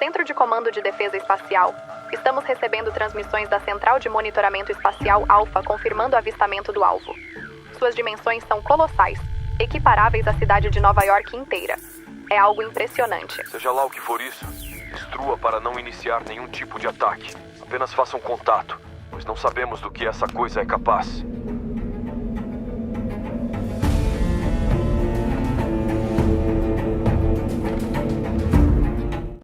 Centro de Comando de Defesa Espacial. Estamos recebendo transmissões da Central de Monitoramento Espacial Alpha confirmando o avistamento do alvo. Suas dimensões são colossais, equiparáveis à cidade de Nova York inteira. É algo impressionante. Seja lá o que for isso, instrua para não iniciar nenhum tipo de ataque. Apenas façam contato, pois não sabemos do que essa coisa é capaz.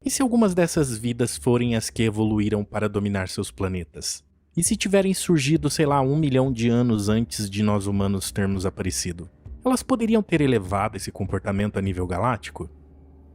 E se algumas dessas vidas forem as que evoluíram para dominar seus planetas? E se tiverem surgido, sei lá, 1 milhão de anos antes de nós humanos termos aparecido? Elas poderiam ter elevado esse comportamento a nível galáctico?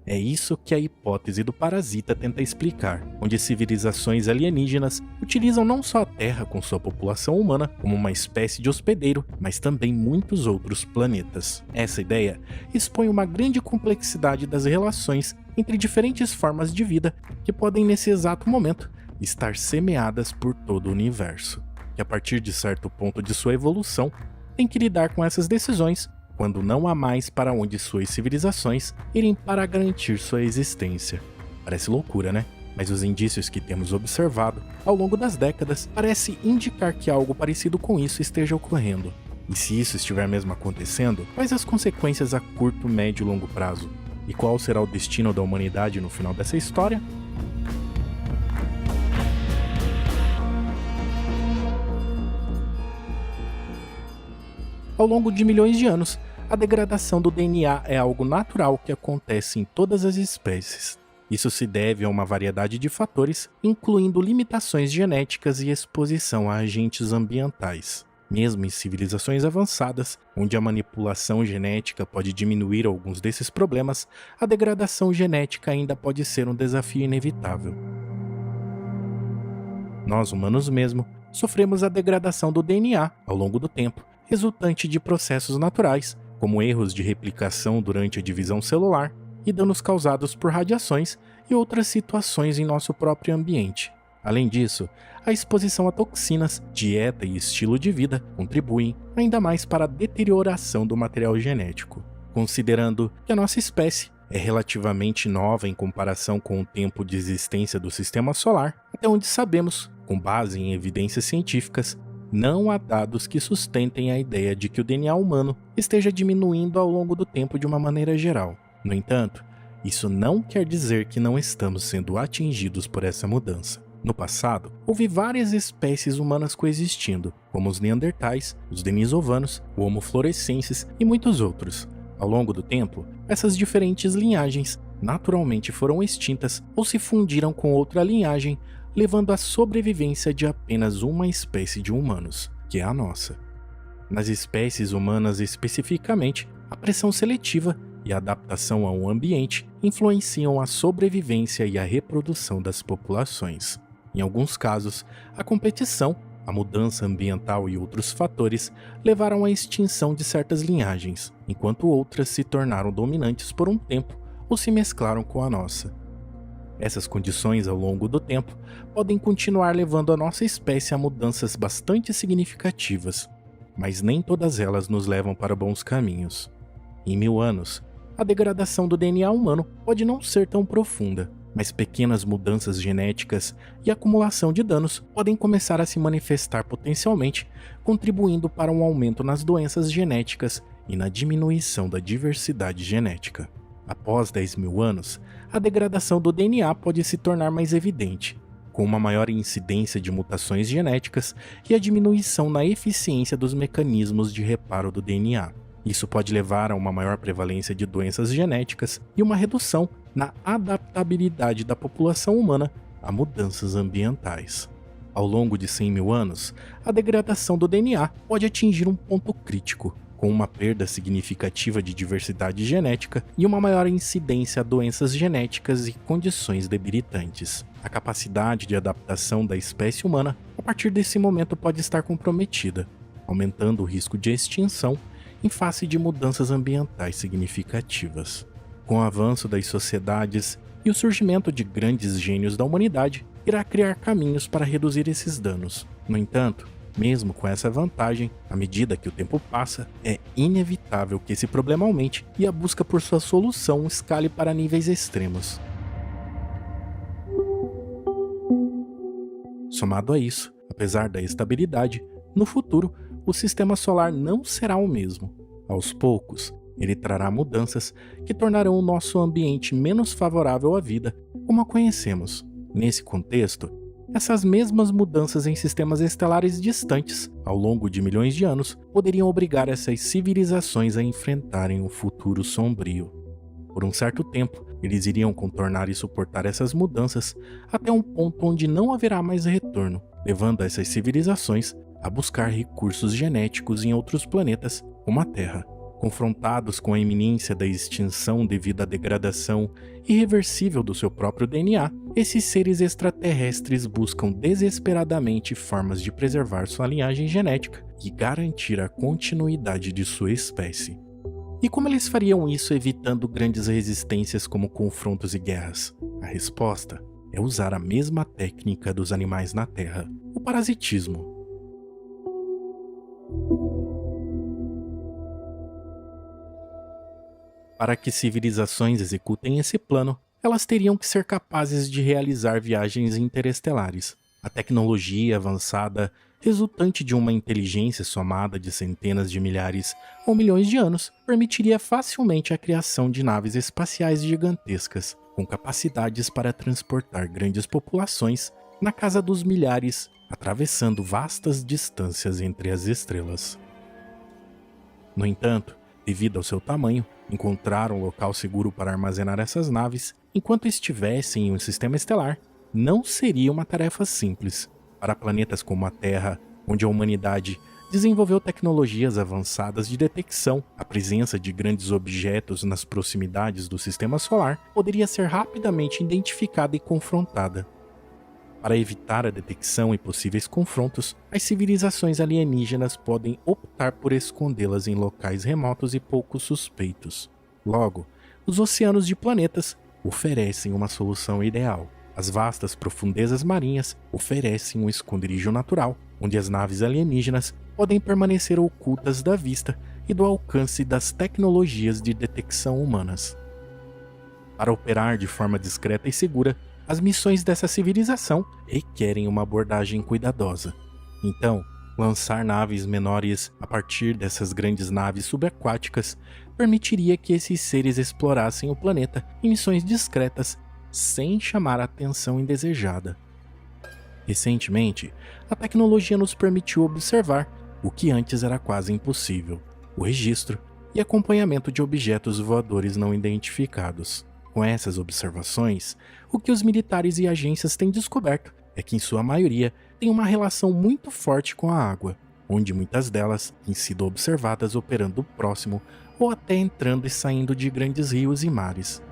É isso que a hipótese do Parasita tenta explicar, onde civilizações alienígenas utilizam não só a Terra com sua população humana como uma espécie de hospedeiro, mas também muitos outros planetas. Essa ideia expõe uma grande complexidade das relações entre diferentes formas de vida que podem nesse exato momento estar semeadas por todo o universo, que a partir de certo ponto de sua evolução tem que lidar com essas decisões quando não há mais para onde suas civilizações irem para garantir sua existência. Parece loucura, né? Mas os indícios que temos observado ao longo das décadas parecem indicar que algo parecido com isso esteja ocorrendo. E se isso estiver mesmo acontecendo, quais as consequências a curto, médio e longo prazo? E qual será o destino da humanidade no final dessa história? Ao longo de milhões de anos, a degradação do DNA é algo natural que acontece em todas as espécies. Isso se deve a uma variedade de fatores, incluindo limitações genéticas e exposição a agentes ambientais. Mesmo em civilizações avançadas, onde a manipulação genética pode diminuir alguns desses problemas, a degradação genética ainda pode ser um desafio inevitável. Nós, humanos mesmo, sofremos a degradação do DNA ao longo do tempo, resultante de processos naturais, como erros de replicação durante a divisão celular e danos causados por radiações e outras situações em nosso próprio ambiente. Além disso, a exposição a toxinas, dieta e estilo de vida contribuem ainda mais para a deterioração do material genético. Considerando que a nossa espécie é relativamente nova em comparação com o tempo de existência do Sistema Solar, até onde sabemos, com base em evidências científicas, não há dados que sustentem a ideia de que o DNA humano esteja diminuindo ao longo do tempo de uma maneira geral. No entanto, isso não quer dizer que não estamos sendo atingidos por essa mudança. No passado, houve várias espécies humanas coexistindo, como os Neandertais, os Denisovanos, o Homo floresiensis e muitos outros. Ao longo do tempo, essas diferentes linhagens naturalmente foram extintas ou se fundiram com outra linhagem, levando à sobrevivência de apenas uma espécie de humanos, que é a nossa. Nas espécies humanas especificamente, a pressão seletiva e a adaptação a um ambiente influenciam a sobrevivência e a reprodução das populações. Em alguns casos, a competição, a mudança ambiental e outros fatores levaram à extinção de certas linhagens, enquanto outras se tornaram dominantes por um tempo ou se mesclaram com a nossa. Essas condições ao longo do tempo podem continuar levando a nossa espécie a mudanças bastante significativas, mas nem todas elas nos levam para bons caminhos. Em 1000 anos, a degradação do DNA humano pode não ser tão profunda, mas pequenas mudanças genéticas e acumulação de danos podem começar a se manifestar potencialmente, contribuindo para um aumento nas doenças genéticas e na diminuição da diversidade genética. Após 10.000 anos, a degradação do DNA pode se tornar mais evidente, com uma maior incidência de mutações genéticas e a diminuição na eficiência dos mecanismos de reparo do DNA. Isso pode levar a uma maior prevalência de doenças genéticas e uma redução na adaptabilidade da população humana a mudanças ambientais. Ao longo de 100.000 anos, a degradação do DNA pode atingir um ponto crítico, com uma perda significativa de diversidade genética e uma maior incidência a doenças genéticas e condições debilitantes. A capacidade de adaptação da espécie humana, a partir desse momento, pode estar comprometida, aumentando o risco de extinção em face de mudanças ambientais significativas. Com o avanço das sociedades e o surgimento de grandes gênios da humanidade, irá criar caminhos para reduzir esses danos. No entanto, mesmo com essa vantagem, à medida que o tempo passa, é inevitável que esse problema aumente e a busca por sua solução escale para níveis extremos. Somado a isso, apesar da estabilidade, no futuro, o sistema solar não será o mesmo. Aos poucos, ele trará mudanças que tornarão o nosso ambiente menos favorável à vida, como a conhecemos. Nesse contexto, essas mesmas mudanças em sistemas estelares distantes, ao longo de milhões de anos, poderiam obrigar essas civilizações a enfrentarem um futuro sombrio. Por um certo tempo, eles iriam contornar e suportar essas mudanças até um ponto onde não haverá mais retorno, levando essas civilizações a buscar recursos genéticos em outros planetas, como a Terra. Confrontados com a iminência da extinção devido à degradação irreversível do seu próprio DNA, esses seres extraterrestres buscam desesperadamente formas de preservar sua linhagem genética e garantir a continuidade de sua espécie. E como eles fariam isso evitando grandes resistências como confrontos e guerras? A resposta é usar a mesma técnica dos animais na Terra, o parasitismo. Para que civilizações executem esse plano, elas teriam que ser capazes de realizar viagens interestelares. A tecnologia avançada, resultante de uma inteligência somada de centenas de milhares ou milhões de anos, permitiria facilmente a criação de naves espaciais gigantescas, com capacidades para transportar grandes populações na casa dos milhares, atravessando vastas distâncias entre as estrelas. No entanto, devido ao seu tamanho, encontrar um local seguro para armazenar essas naves enquanto estivessem em um sistema estelar não seria uma tarefa simples. Para planetas como a Terra, onde a humanidade desenvolveu tecnologias avançadas de detecção, a presença de grandes objetos nas proximidades do sistema solar poderia ser rapidamente identificada e confrontada. Para evitar a detecção e possíveis confrontos, as civilizações alienígenas podem optar por escondê-las em locais remotos e pouco suspeitos. Logo, os oceanos de planetas oferecem uma solução ideal. As vastas profundezas marinhas oferecem um esconderijo natural, onde as naves alienígenas podem permanecer ocultas da vista e do alcance das tecnologias de detecção humanas. Para operar de forma discreta e segura, as missões dessa civilização requerem uma abordagem cuidadosa. Então, lançar naves menores a partir dessas grandes naves subaquáticas permitiria que esses seres explorassem o planeta em missões discretas sem chamar a atenção indesejada. Recentemente, a tecnologia nos permitiu observar o que antes era quase impossível: o registro e acompanhamento de objetos voadores não identificados. Com essas observações, o que os militares e agências têm descoberto é que, em sua maioria, tem uma relação muito forte com a água, onde muitas delas têm sido observadas operando próximo ou até entrando e saindo de grandes rios e mares.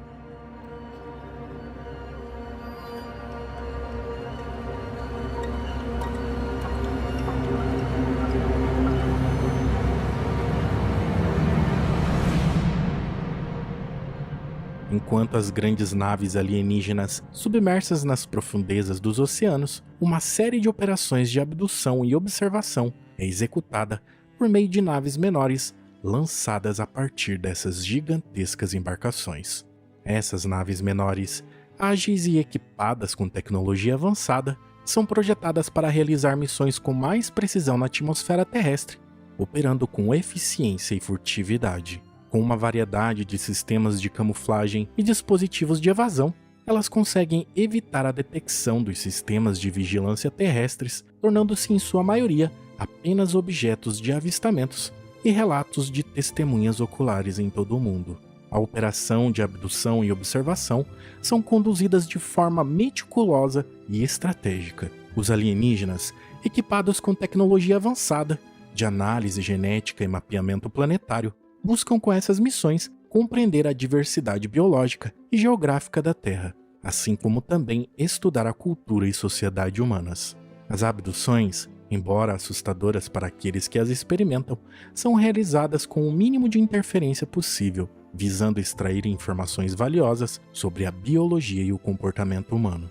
Enquanto as grandes naves alienígenas submersas nas profundezas dos oceanos, uma série de operações de abdução e observação é executada por meio de naves menores lançadas a partir dessas gigantescas embarcações. Essas naves menores, ágeis e equipadas com tecnologia avançada, são projetadas para realizar missões com mais precisão na atmosfera terrestre, operando com eficiência e furtividade. Com uma variedade de sistemas de camuflagem e dispositivos de evasão, elas conseguem evitar a detecção dos sistemas de vigilância terrestres, tornando-se em sua maioria apenas objetos de avistamentos e relatos de testemunhas oculares em todo o mundo. A operação de abdução e observação são conduzidas de forma meticulosa e estratégica. Os alienígenas, equipados com tecnologia avançada de análise genética e mapeamento planetário, buscam com essas missões compreender a diversidade biológica e geográfica da Terra, assim como também estudar a cultura e sociedade humanas. As abduções, embora assustadoras para aqueles que as experimentam, são realizadas com o mínimo de interferência possível, visando extrair informações valiosas sobre a biologia e o comportamento humano.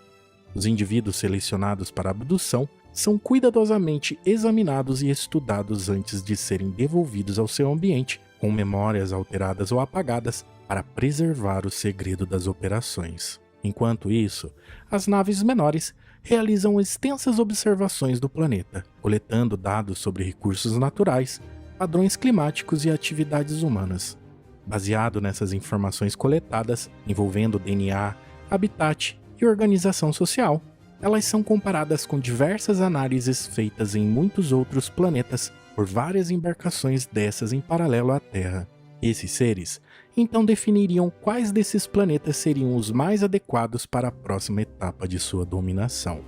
Os indivíduos selecionados para a abdução são cuidadosamente examinados e estudados antes de serem devolvidos ao seu ambiente, com memórias alteradas ou apagadas, para preservar o segredo das operações. Enquanto isso, as naves menores realizam extensas observações do planeta, coletando dados sobre recursos naturais, padrões climáticos e atividades humanas. Baseado nessas informações coletadas, envolvendo DNA, habitat e organização social, elas são comparadas com diversas análises feitas em muitos outros planetas por várias embarcações dessas em paralelo à Terra. Esses seres então definiriam quais desses planetas seriam os mais adequados para a próxima etapa de sua dominação.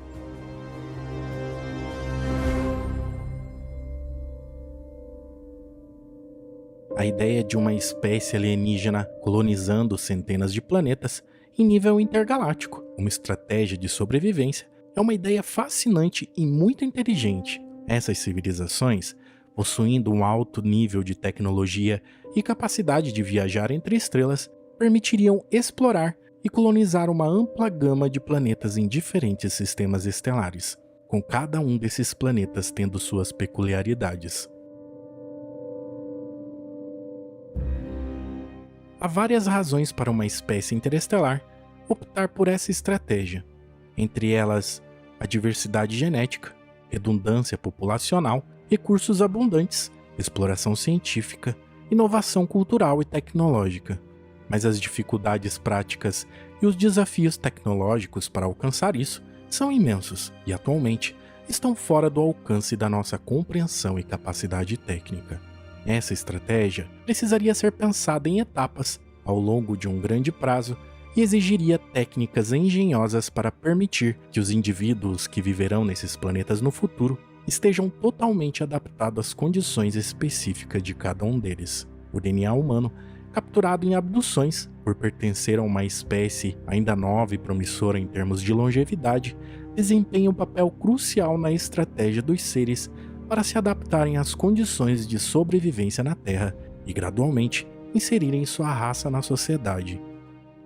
A ideia de uma espécie alienígena colonizando centenas de planetas em nível intergaláctico, uma estratégia de sobrevivência, é uma ideia fascinante e muito inteligente. Essas civilizações, possuindo um alto nível de tecnologia e capacidade de viajar entre estrelas, permitiriam explorar e colonizar uma ampla gama de planetas em diferentes sistemas estelares, com cada um desses planetas tendo suas peculiaridades. Há várias razões para uma espécie interestelar optar por essa estratégia, entre elas a diversidade genética, redundância populacional, recursos abundantes, exploração científica, inovação cultural e tecnológica. Mas as dificuldades práticas e os desafios tecnológicos para alcançar isso são imensos e atualmente estão fora do alcance da nossa compreensão e capacidade técnica. Essa estratégia precisaria ser pensada em etapas ao longo de um grande prazo e exigiria técnicas engenhosas para permitir que os indivíduos que viverão nesses planetas no futuro estejam totalmente adaptados às condições específicas de cada um deles. O DNA humano, capturado em abduções por pertencer a uma espécie ainda nova e promissora em termos de longevidade, desempenha um papel crucial na estratégia dos seres para se adaptarem às condições de sobrevivência na Terra e gradualmente inserirem sua raça na sociedade.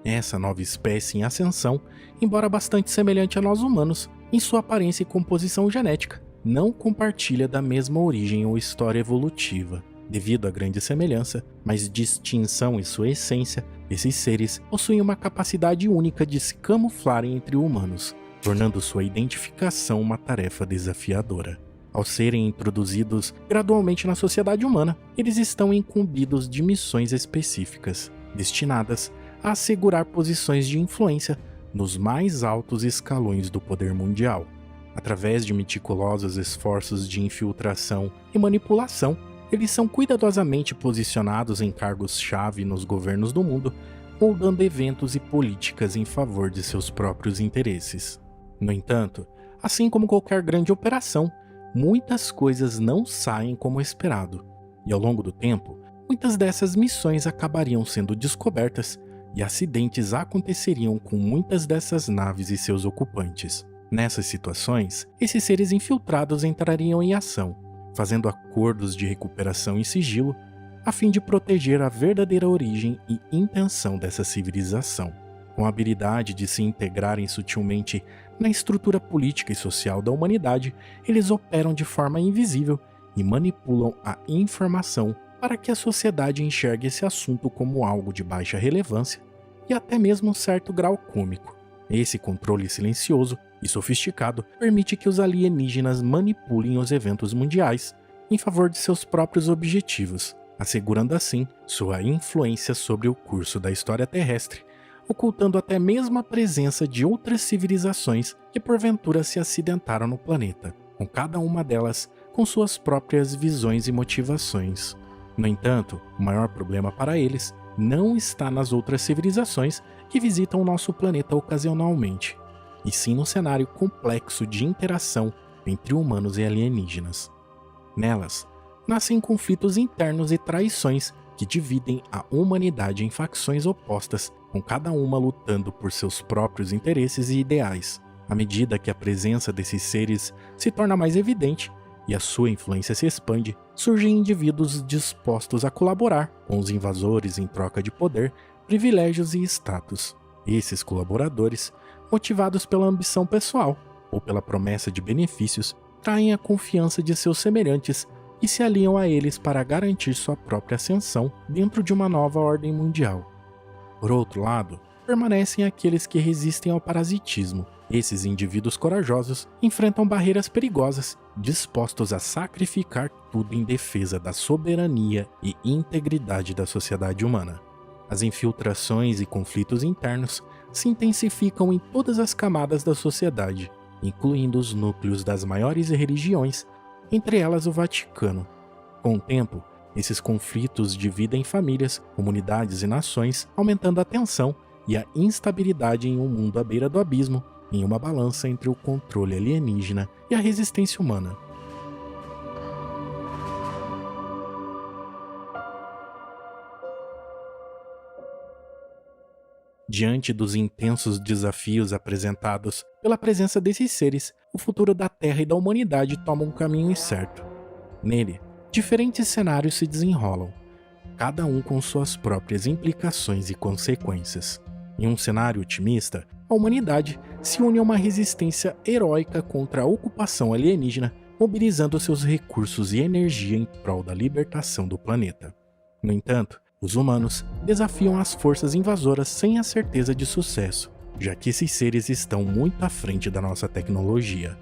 Essa nova espécie em ascensão, embora bastante semelhante a nós humanos em sua aparência e composição genética, não compartilha da mesma origem ou história evolutiva. Devido à grande semelhança, mas distinção em sua essência, esses seres possuem uma capacidade única de se camuflarem entre humanos, tornando sua identificação uma tarefa desafiadora. Ao serem introduzidos gradualmente na sociedade humana, eles estão incumbidos de missões específicas, destinadas a assegurar posições de influência nos mais altos escalões do poder mundial. Através de meticulosos esforços de infiltração e manipulação, eles são cuidadosamente posicionados em cargos-chave nos governos do mundo, moldando eventos e políticas em favor de seus próprios interesses. No entanto, assim como qualquer grande operação, muitas coisas não saem como esperado, e ao longo do tempo, muitas dessas missões acabariam sendo descobertas e acidentes aconteceriam com muitas dessas naves e seus ocupantes. Nessas situações, esses seres infiltrados entrariam em ação, fazendo acordos de recuperação em sigilo, a fim de proteger a verdadeira origem e intenção dessa civilização. Com a habilidade de se integrarem sutilmente na estrutura política e social da humanidade, eles operam de forma invisível e manipulam a informação para que a sociedade enxergue esse assunto como algo de baixa relevância e até mesmo um certo grau cômico. Esse controle silencioso e sofisticado permite que os alienígenas manipulem os eventos mundiais em favor de seus próprios objetivos, assegurando assim sua influência sobre o curso da história terrestre, ocultando até mesmo a presença de outras civilizações que porventura se acidentaram no planeta, com cada uma delas com suas próprias visões e motivações. No entanto, o maior problema para eles não está nas outras civilizações que visitam o nosso planeta ocasionalmente, e sim no cenário complexo de interação entre humanos e alienígenas. Nelas, nascem conflitos internos e traições que dividem a humanidade em facções opostas, com cada uma lutando por seus próprios interesses e ideais. À medida que a presença desses seres se torna mais evidente e a sua influência se expande, surgem indivíduos dispostos a colaborar com os invasores em troca de poder, privilégios e status. Esses colaboradores, motivados pela ambição pessoal ou pela promessa de benefícios, traem a confiança de seus semelhantes e se aliam a eles para garantir sua própria ascensão dentro de uma nova ordem mundial. Por outro lado, permanecem aqueles que resistem ao parasitismo. Esses indivíduos corajosos enfrentam barreiras perigosas, dispostos a sacrificar tudo em defesa da soberania e integridade da sociedade humana. As infiltrações e conflitos internos se intensificam em todas as camadas da sociedade, incluindo os núcleos das maiores religiões, entre elas o Vaticano. Com o tempo, esses conflitos dividem famílias, comunidades e nações, aumentando a tensão e a instabilidade em um mundo à beira do abismo, em uma balança entre o controle alienígena e a resistência humana. Diante dos intensos desafios apresentados pela presença desses seres, o futuro da Terra e da humanidade toma um caminho incerto. Nele, diferentes cenários se desenrolam, cada um com suas próprias implicações e consequências. Em um cenário otimista, a humanidade se une a uma resistência heróica contra a ocupação alienígena, mobilizando seus recursos e energia em prol da libertação do planeta. No entanto, os humanos desafiam as forças invasoras sem a certeza de sucesso, já que esses seres estão muito à frente da nossa tecnologia.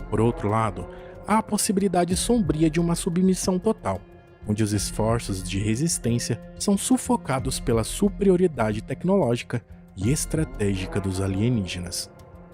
Por outro lado, há a possibilidade sombria de uma submissão total, onde os esforços de resistência são sufocados pela superioridade tecnológica e estratégica dos alienígenas.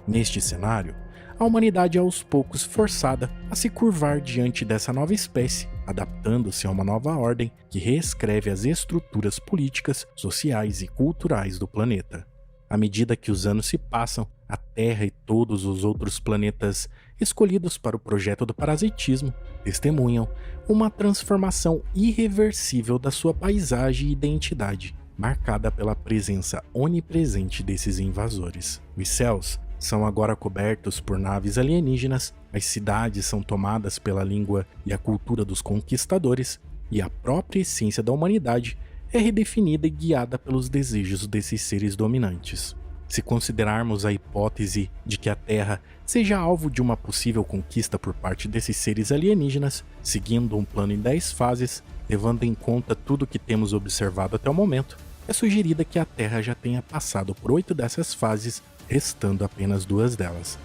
Neste cenário, a humanidade é aos poucos forçada a se curvar diante dessa nova espécie, adaptando-se a uma nova ordem que reescreve as estruturas políticas, sociais e culturais do planeta. À medida que os anos se passam, a Terra e todos os outros planetas escolhidos para o projeto do parasitismo testemunham uma transformação irreversível da sua paisagem e identidade, marcada pela presença onipresente desses invasores. Os céus são agora cobertos por naves alienígenas, as cidades são tomadas pela língua e a cultura dos conquistadores, e a própria essência da humanidade é redefinida e guiada pelos desejos desses seres dominantes. Se considerarmos a hipótese de que a Terra seja alvo de uma possível conquista por parte desses seres alienígenas, seguindo um plano em 10 fases, levando em conta tudo o que temos observado até o momento, é sugerida que a Terra já tenha passado por 8 dessas fases, restando apenas 2 delas.